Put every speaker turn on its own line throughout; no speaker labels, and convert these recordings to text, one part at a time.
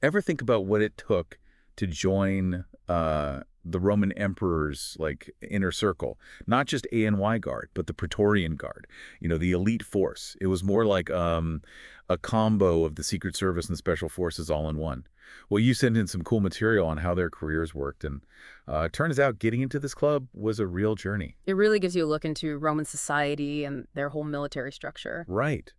Ever think about what it took to join the Roman emperor's like inner circle? Not just ANY Guard, but the Praetorian Guard. You know, the elite force. It was more like a combo of the Secret Service and Special Forces all in one. Well, you sent in some cool material on how their careers worked, and it turns out getting into this club was a real journey.
It really gives you a look into Roman society and their whole military structure.
Right.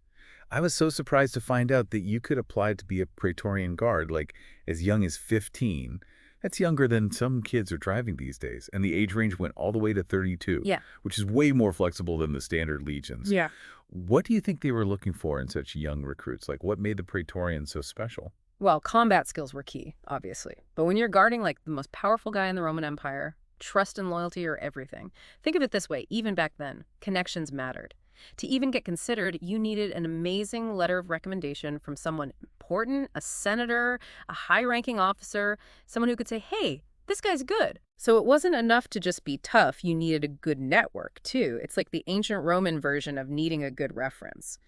I was so surprised to find out that you could apply to be a Praetorian Guard like as young as 15. That's younger than some kids are driving these days. And the age range went all the way to 32,
Yeah.
which is way more flexible than the standard legions.
Yeah.
What do you think they were looking for in such young recruits? Like what made the Praetorians so special?
Well, combat skills were key, obviously. But when you're guarding like the most powerful guy in the Roman Empire, trust and loyalty are everything. Think of it this way, even back then, connections mattered. To even get considered, you needed an amazing letter of recommendation from someone important, a senator, a high-ranking officer, someone who could say, hey, this guy's good. So it wasn't enough to just be tough, you needed a good network, too. It's like the ancient Roman version of needing a good reference.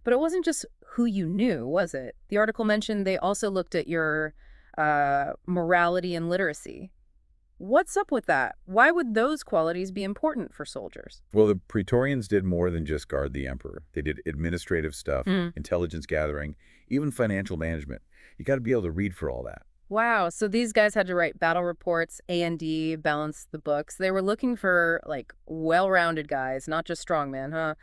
But it wasn't just who you knew, was it? The article mentioned they also looked at your morality and literacy. What's up with that? Why would those qualities be important for soldiers?
Well, the Praetorians did more than just guard the emperor. They did administrative stuff, intelligence gathering, even financial management. You got to be able to read for all that.
Wow, so these guys had to write battle reports, A&D, balance the books. They were looking for, like, well-rounded guys, not just strongmen, huh?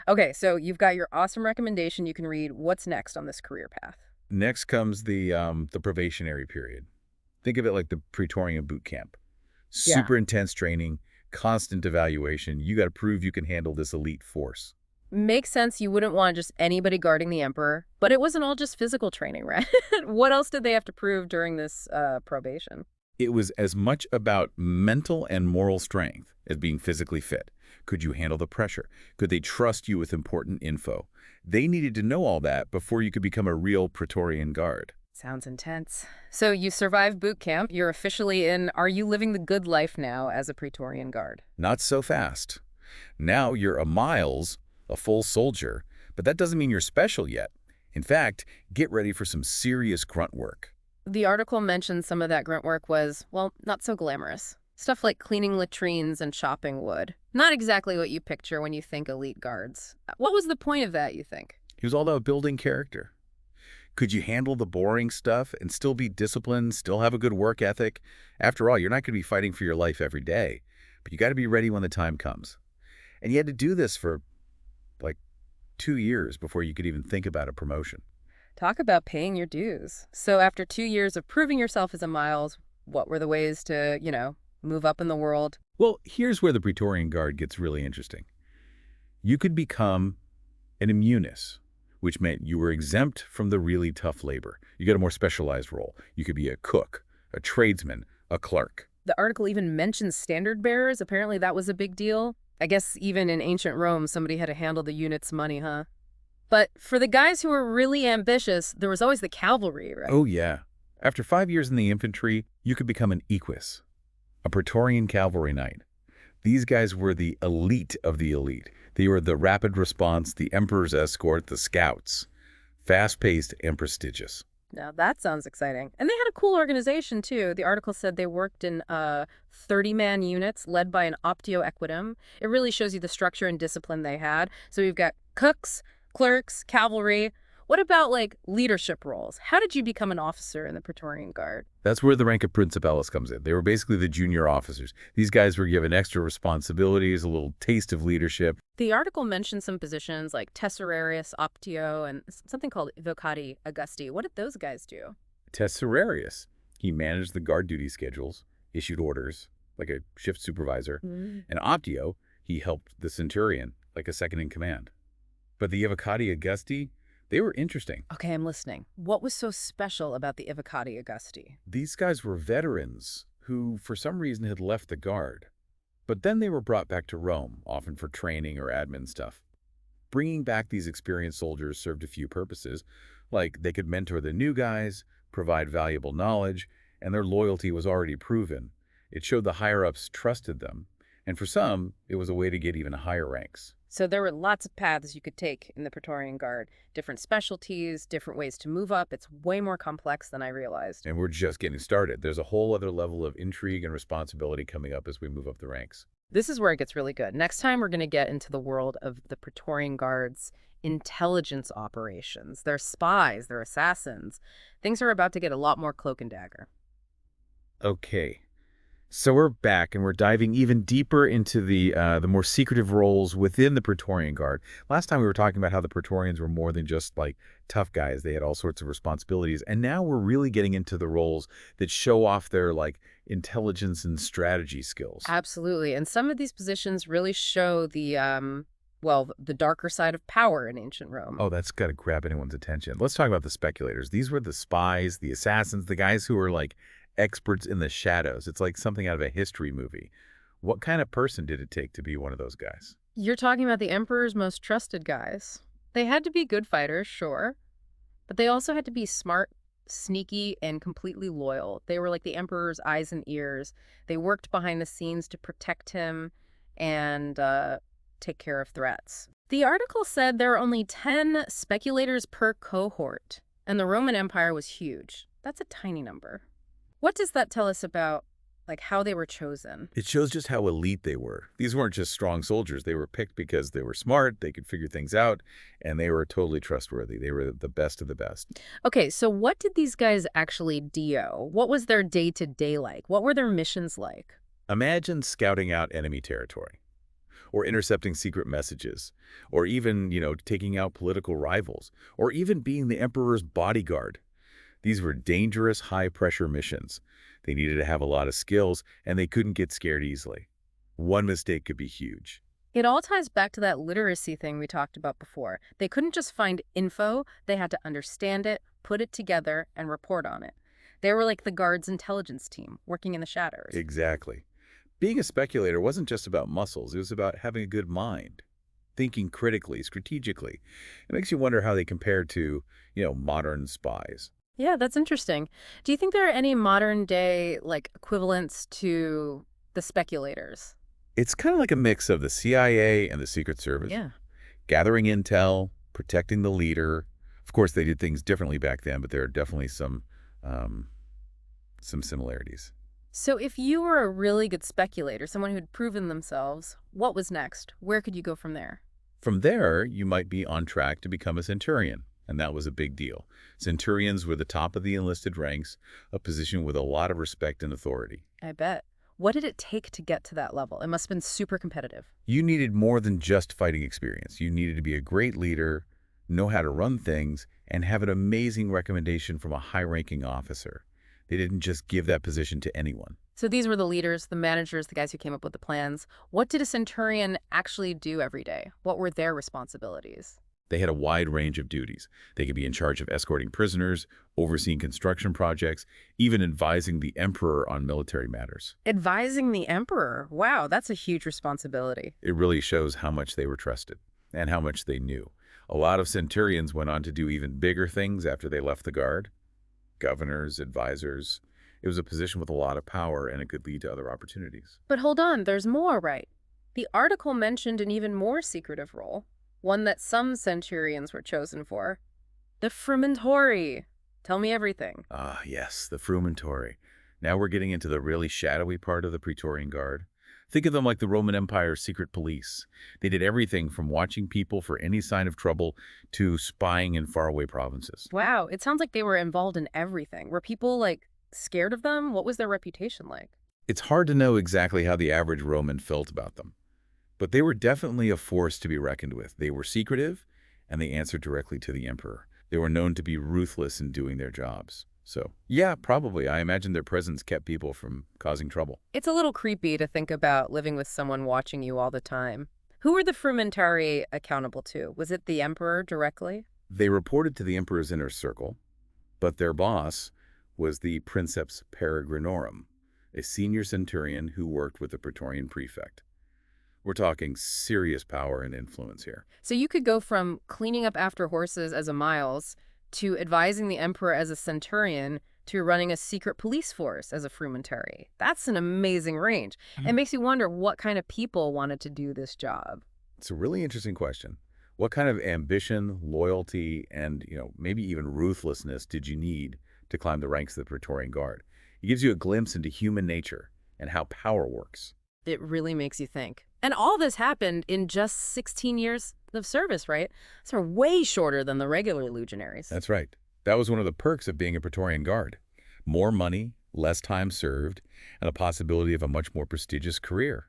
Okay, so you've got your awesome recommendation. You can read what's next on this career path.
Next comes the probationary period. Think of it like the Praetorian boot camp.
Yeah.
Super intense training, constant evaluation. You got to prove you can handle this elite force.
Makes sense. You wouldn't want just anybody guarding the emperor, but it wasn't all just physical training, right? What else did they have to prove during this probation?
It was as much about mental and moral strength as being physically fit. Could you handle the pressure? Could they trust you with important info? They needed to know all that before you could become a real Praetorian Guard.
Sounds intense. So you survived boot camp. You're officially in Are You Living the Good Life now as a Praetorian Guard?
Not so fast. Now you're a Miles, a full soldier, but that doesn't mean you're special yet. In fact, get ready for some serious grunt work.
The article mentioned some of that grunt work was, well, not so glamorous. Stuff like cleaning latrines and chopping wood. Not exactly what you picture when you think elite guards. What was the point of that, you think?
It was all about building character. Could you handle the boring stuff and still be disciplined, still have a good work ethic? After all, you're not going to be fighting for your life every day, but you got to be ready when the time comes. And you had to do this for like 2 years before you could even think about a promotion.
Talk about paying your dues. So after 2 years of proving yourself as a Miles, what were the ways to, move up in the world?
Well, here's where the Praetorian Guard gets really interesting. You could become an immunis, which meant you were exempt from the really tough labor. You got a more specialized role. You could be a cook, a tradesman, a clerk.
The article even mentions standard bearers. Apparently that was a big deal. I guess even in ancient Rome, somebody had to handle the unit's money, huh? But for the guys who were really ambitious, there was always the cavalry, right?
Oh, yeah. After 5 years in the infantry, you could become an equus, a Praetorian cavalry knight. These guys were the elite of the elite. They were the rapid response, the emperor's escort, the scouts. Fast-paced and prestigious.
Now that sounds exciting. And they had a cool organization, too. The article said they worked in 30-man units led by an optio equitum. It really shows you the structure and discipline they had. So we've got cooks, clerks, cavalry. What about, like, leadership roles? How did you become an officer in the Praetorian Guard?
That's where the rank of principalis comes in. They were basically the junior officers. These guys were given extra responsibilities, a little taste of leadership.
The article mentioned some positions like tesserarius, optio, and something called vocati Augusti. What did those guys do?
Tesserarius. He managed the guard duty schedules, issued orders, like a shift supervisor. And optio, he helped the centurion, like a second in command. But the vocati Augusti, they were interesting.
Okay, I'm listening. What was so special about the vocati Augusti?
These guys were veterans who, for some reason, had left the guard. But then they were brought back to Rome, often for training or admin stuff. Bringing back these experienced soldiers served a few purposes, like they could mentor the new guys, provide valuable knowledge, and their loyalty was already proven. It showed the higher-ups trusted them. And for some, it was a way to get even higher ranks.
So there were lots of paths you could take in the Praetorian Guard, different specialties, different ways to move up. It's way more complex than I realized.
And we're just getting started. There's a whole other level of intrigue and responsibility coming up as we move up the ranks.
This is where it gets really good. Next time, we're going to get into the world of the Praetorian Guard's intelligence operations. They're spies, they're assassins. Things are about to get a lot more cloak and dagger.
Okay. So we're back, and we're diving even deeper into the more secretive roles within the Praetorian Guard. Last time we were talking about how the Praetorians were more than just like tough guys; they had all sorts of responsibilities. And now we're really getting into the roles that show off their like intelligence and strategy skills.
Absolutely. And some of these positions really show well, the darker side of power in ancient Rome.
Oh, that's got to grab anyone's attention. Let's talk about the speculators. These were the spies, the assassins, the guys who were like experts in the shadows. It's like something out of a history movie. What kind of person did it take to be one of those guys?
You're talking about the emperor's most trusted guys. They had to be good fighters, sure, but they also had to be smart, sneaky, and completely loyal. They were like the emperor's eyes and ears. They worked behind the scenes to protect him and take care of threats. The article said there are only 10 speculators per cohort, and the Roman Empire was huge. That's a tiny number. What does that tell us about, like, how they were chosen?
It shows just how elite they were. These weren't just strong soldiers. They were picked because they were smart, they could figure things out, and they were totally trustworthy. They were the best of the best.
Okay, so what did these guys actually do? What was their day-to-day like? What were their missions like?
Imagine scouting out enemy territory, or intercepting secret messages, or even, taking out political rivals, or even being the emperor's bodyguard. These were dangerous, high-pressure missions. They needed to have a lot of skills, and they couldn't get scared easily. One mistake could be huge.
It all ties back to that literacy thing we talked about before. They couldn't just find info, they had to understand it, put it together, and report on it. They were like the Guard's intelligence team, working in the shadows.
Exactly. Being a speculator wasn't just about muscles. It was about having a good mind, thinking critically, strategically. It makes you wonder how they compare to, modern spies.
Yeah, that's interesting. Do you think there are any modern day, like, equivalents to the speculators?
It's kind of like a mix of the CIA and the Secret Service.
Yeah.
Gathering intel, protecting the leader. Of course, they did things differently back then, but there are definitely some similarities.
So if you were a really good speculator, someone who'd proven themselves, what was next? Where could you go from there?
From there, you might be on track to become a centurion, and that was a big deal. Centurions were the top of the enlisted ranks, a position with a lot of respect and authority.
I bet. What did it take to get to that level? It must have been super competitive.
You needed more than just fighting experience. You needed to be a great leader, know how to run things, and have an amazing recommendation from a high-ranking officer. They didn't just give that position to anyone.
So these were the leaders, the managers, the guys who came up with the plans. What did a centurion actually do every day? What were their responsibilities?
They had a wide range of duties. They could be in charge of escorting prisoners, overseeing construction projects, even advising the emperor on military matters.
Advising the emperor. Wow, that's a huge responsibility.
It really shows how much they were trusted and how much they knew. A lot of centurions went on to do even bigger things after they left the guard. Governors, advisors. It was a position with a lot of power, and it could lead to other opportunities.
But hold on, there's more, right? The article mentioned an even more secretive role, one that some centurions were chosen for. The frumentori. Tell me everything.
Ah, yes, the frumentori. Now we're getting into the really shadowy part of the Praetorian Guard. Think of them like the Roman Empire's secret police. They did everything from watching people for any sign of trouble to spying in faraway provinces.
Wow, it sounds like they were involved in everything. Were people, like, scared of them? What was their reputation like?
It's hard to know exactly how the average Roman felt about them, but they were definitely a force to be reckoned with. They were secretive, and they answered directly to the emperor. They were known to be ruthless in doing their jobs. So, yeah, probably. I imagine their presence kept people from causing trouble.
It's a little creepy to think about living with someone watching you all the time. Who were the frumentari accountable to? Was it the emperor directly?
They reported to the emperor's inner circle, but their boss was the princeps peregrinorum, a senior centurion who worked with the Praetorian prefect. We're talking serious power and influence here.
So you could go from cleaning up after horses as a miles to advising the emperor as a centurion to running a secret police force as a frumentary. That's an amazing range. It makes you wonder what kind of people wanted to do this job.
It's a really interesting question. What kind of ambition, loyalty, and, maybe even ruthlessness did you need to climb the ranks of the Praetorian Guard? It gives you a glimpse into human nature and how power works.
It really makes you think. And all this happened in just 16 years of service, right? So way shorter than the regular legionaries.
That's right. That was one of the perks of being a Praetorian Guard. More money, less time served, and a possibility of a much more prestigious career.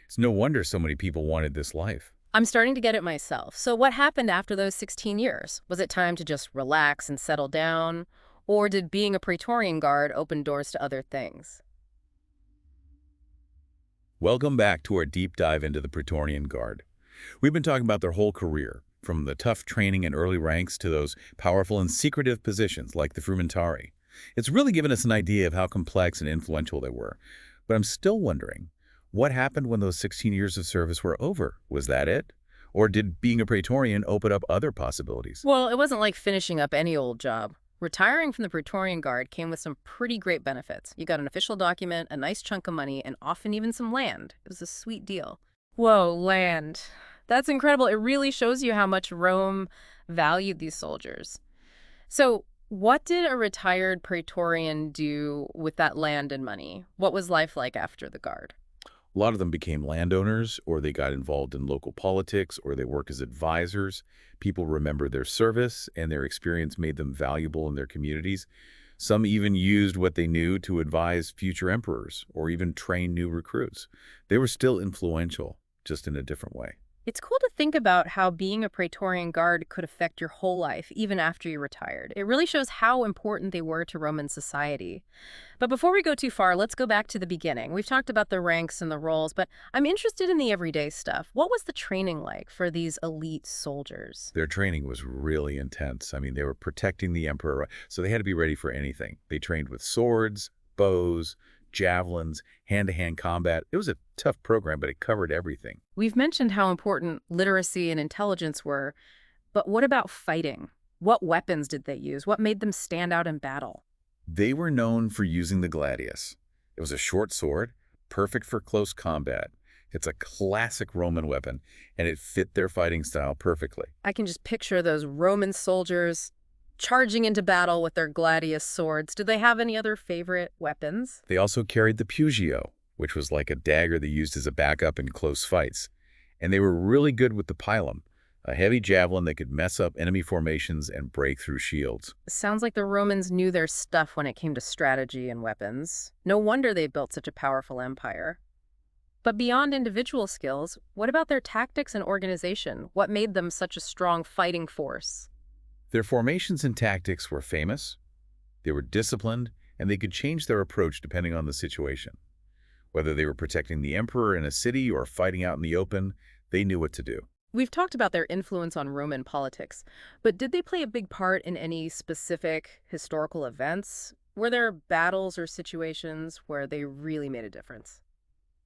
It's no wonder so many people wanted this life.
I'm starting to get it myself. So what happened after those 16 years? Was it time to just relax and settle down? Or did being a Praetorian Guard open doors to other things?
Welcome back to our deep dive into the Praetorian Guard. We've been talking about their whole career, from the tough training and early ranks to those powerful and secretive positions like the frumentari. It's really given us an idea of how complex and influential they were. But I'm still wondering, what happened when those 16 years of service were over? Was that it? Or did being a Praetorian open up other possibilities?
Well, it wasn't like finishing up any old job. Retiring from the Praetorian Guard came with some pretty great benefits. You got an official document, a nice chunk of money, and often even some land. It was a sweet deal. Whoa, land. That's incredible. It really shows you how much Rome valued these soldiers. So, what did a retired Praetorian do with that land and money? What was life like after the Guard?
A lot of them became landowners, or they got involved in local politics, or they worked as advisors. People remembered their service, and their experience made them valuable in their communities. Some even used what they knew to advise future emperors, or even train new recruits. They were still influential, just in a different way.
It's cool to think about how being a Praetorian Guard could affect your whole life, even after you retired. It really shows how important they were to Roman society. But before we go too far, let's go back to the beginning. We've talked about the ranks and the roles, but I'm interested in the everyday stuff. What was the training like for these elite soldiers?
Their training was really intense. I mean, they were protecting the emperor, right? So they had to be ready for anything. They trained with swords, bows, javelins, hand-to-hand combat. It was a tough program, but it covered everything.
We've mentioned how important literacy and intelligence were, but what about fighting? What weapons did they use? What made them stand out in battle?
They were known for using the gladius. It was a short sword, perfect for close combat. It's a classic Roman weapon, and it fit their fighting style perfectly.
I can just picture those Roman soldiers charging into battle with their gladius swords. Did they have any other favorite weapons?
They also carried the pugio, which was like a dagger they used as a backup in close fights. And they were really good with the pilum, a heavy javelin that could mess up enemy formations and break through shields.
Sounds like the Romans knew their stuff when it came to strategy and weapons. No wonder they built such a powerful empire. But beyond individual skills, what about their tactics and organization? What made them such a strong fighting force?
Their formations and tactics were famous, they were disciplined, and they could change their approach depending on the situation. Whether they were protecting the emperor in a city or fighting out in the open, they knew what to do.
We've talked about their influence on Roman politics, but did they play a big part in any specific historical events? Were there battles or situations where they really made a difference?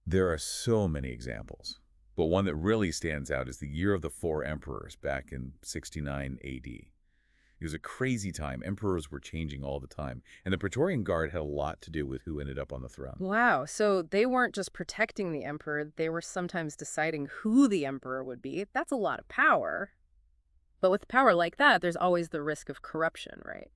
There are so many examples, but one that really stands out is the Year of the Four Emperors back in 69 AD. It was a crazy time. Emperors were changing all the time, and the Praetorian Guard had a lot to do with who ended up on the throne.
Wow, so they weren't just protecting the emperor, they were sometimes deciding who the emperor would be. That's a lot of power. But with power like that, there's always the risk of corruption, right?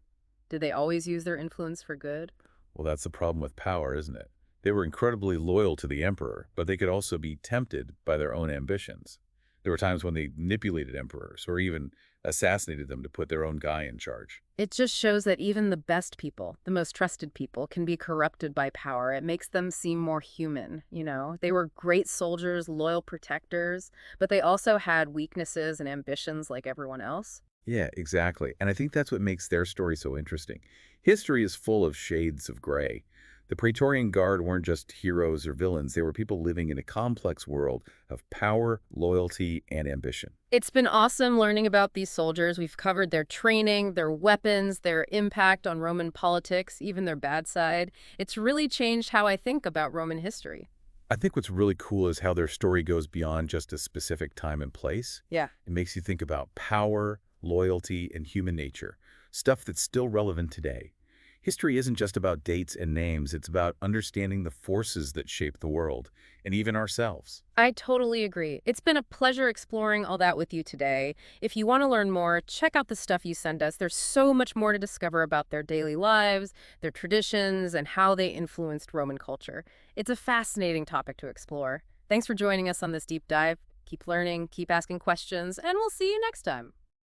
Did they always use their influence for good?
Well, that's the problem with power, isn't it? They were incredibly loyal to the emperor, but they could also be tempted by their own ambitions. There were times when they manipulated emperors or even assassinated them to put their own guy in charge.
It just shows that even the best people, the most trusted people, can be corrupted by power. It makes them seem more human, you know? They were great soldiers, loyal protectors, but they also had weaknesses and ambitions like everyone else.
Yeah, exactly. And I think that's what makes their story so interesting. History is full of shades of gray. The Praetorian Guard weren't just heroes or villains. They were people living in a complex world of power, loyalty, and ambition.
It's been awesome learning about these soldiers. We've covered their training, their weapons, their impact on Roman politics, even their bad side. It's really changed how I think about Roman history.
I think what's really cool is how their story goes beyond just a specific time and place.
Yeah.
It makes you think about power, loyalty, and human nature, stuff that's still relevant today. History isn't just about dates and names, it's about understanding the forces that shape the world, and even ourselves.
I totally agree. It's been a pleasure exploring all that with you today. If you want to learn more, check out the stuff you send us. There's so much more to discover about their daily lives, their traditions, and how they influenced Roman culture. It's a fascinating topic to explore. Thanks for joining us on this deep dive. Keep learning, keep asking questions, and we'll see you next time.